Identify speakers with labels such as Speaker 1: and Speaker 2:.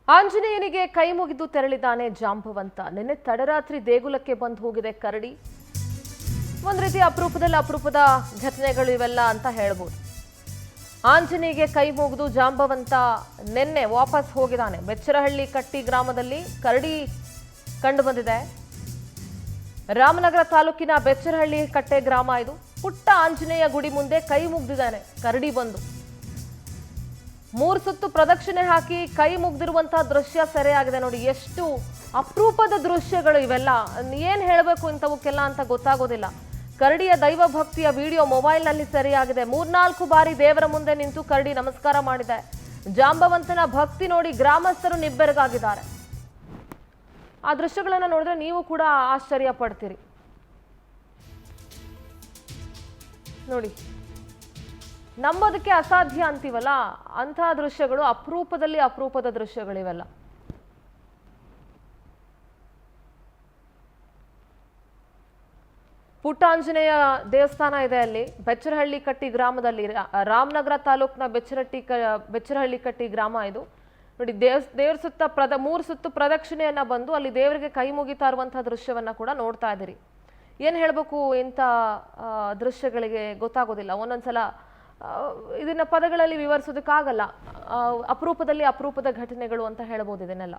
Speaker 1: ಆಂಜನೇಯನಿಗೆ ಕೈ ಮುಗಿದು ತೆರಳಿದ್ದಾನೆ ಜಾಂಬವಂತ. ನಿನ್ನೆ ತಡರಾತ್ರಿ ದೇಗುಲಕ್ಕೆ ಬಂದು ಹೋಗಿದೆ ಕರಡಿ. ಒಂದು ರೀತಿ ಅಪರೂಪದ ಘಟನೆಗಳು ಇವೆಲ್ಲ ಅಂತ ಹೇಳ್ಬೋದು. ಆಂಜನೇಯಗೆ ಕೈ ಮುಗಿದು ಜಾಂಬವಂತ ನಿನ್ನೆ ವಾಪಸ್ ಹೋಗಿದ್ದಾನೆ. ಬೆಚ್ಚರಹಳ್ಳಿ ಕಟ್ಟಿ ಗ್ರಾಮದಲ್ಲಿ ಕರಡಿ ಕಂಡು ಬಂದಿದೆ. ರಾಮನಗರ ತಾಲೂಕಿನ ಬೆಚ್ಚರಹಳ್ಳಿ ಕಟ್ಟೆ ಗ್ರಾಮ ಇದು. ಪುಟ್ಟ ಆಂಜನೇಯ ಗುಡಿ ಮುಂದೆ ಕೈ ಮುಗ್ದಿದ್ದಾನೆ ಕರಡಿ ಬಂದು. 3 ಸುತ್ತು ಪ್ರದಕ್ಷಿಣೆ ಹಾಕಿ ಕೈ ಮುಗ್ದಿರುವಂತಹ ದೃಶ್ಯ ಸೆರೆಯಾಗಿದೆ ನೋಡಿ. ಎಷ್ಟು ಅಪರೂಪದ ದೃಶ್ಯಗಳು ಇವೆಲ್ಲ. ಏನ್ ಹೇಳಬೇಕು ಇಂಥವಕ್ಕೆಲ್ಲ ಅಂತ ಗೊತ್ತಾಗೋದಿಲ್ಲ. ಕರಡಿಯ ದೈವ ಭಕ್ತಿಯ ವಿಡಿಯೋ ಮೊಬೈಲ್ನಲ್ಲಿ ಸೆರೆಯಾಗಿದೆ. 3-4 ಬಾರಿ ದೇವರ ಮುಂದೆ ನಿಂತು ಕರಡಿ ನಮಸ್ಕಾರ ಮಾಡಿದೆ. ಜಾಂಬವಂತನ ಭಕ್ತಿ ನೋಡಿ ಗ್ರಾಮಸ್ಥರು ನಿಬ್ಬೆರಗಾಗಿದ್ದಾರೆ. ಆ ದೃಶ್ಯಗಳನ್ನು ನೋಡಿದ್ರೆ ನೀವು ಕೂಡ ಆಶ್ಚರ್ಯ ಪಡ್ತೀರಿ ನೋಡಿ. ನಂಬೋದಕ್ಕೆ ಅಸಾಧ್ಯ ಅಂತೀವಲ್ಲ, ಅಂತಹ ದೃಶ್ಯಗಳು ಅಪರೂಪದ ದೃಶ್ಯಗಳಿವೆಲ್ಲ. ಪುಟ್ಟಾಂಜನೇಯ ದೇವಸ್ಥಾನ ಇದೆ ಅಲ್ಲಿ ಬೆಚ್ಚರಹಳ್ಳಿ ಕಟ್ಟಿ ಗ್ರಾಮದಲ್ಲಿ. ರಾಮನಗರ ತಾಲೂಕಿನ ಬೆಚ್ಚರಹಳ್ಳಿ ಕಟ್ಟಿ ಗ್ರಾಮ ಇದು ನೋಡಿ. ದೇವ್ರ ಸುತ್ತ 3 ಸುತ್ತು ಪ್ರದಕ್ಷಿಣೆಯನ್ನ ಬಂದು ಅಲ್ಲಿ ದೇವರಿಗೆ ಕೈ ಮುಗಿತಾ ಇರುವಂತಹ ದೃಶ್ಯವನ್ನ ಕೂಡ ನೋಡ್ತಾ ಇದ್ದೀರಿ. ಏನ್ ಹೇಳ್ಬೇಕು ಇಂಥ ದೃಶ್ಯಗಳಿಗೆ ಗೊತ್ತಾಗೋದಿಲ್ಲ. ಒಂದೊಂದ್ಸಲ ಇದನ್ನ ಪದಗಳಲ್ಲಿ ವಿವರಿಸೋದಕ್ಕಾಗಲ್ಲ. ಅಪರೂಪದ ಘಟನೆಗಳು ಅಂತ ಹೇಳ್ಬೋದು ಇದನ್ನೆಲ್ಲ.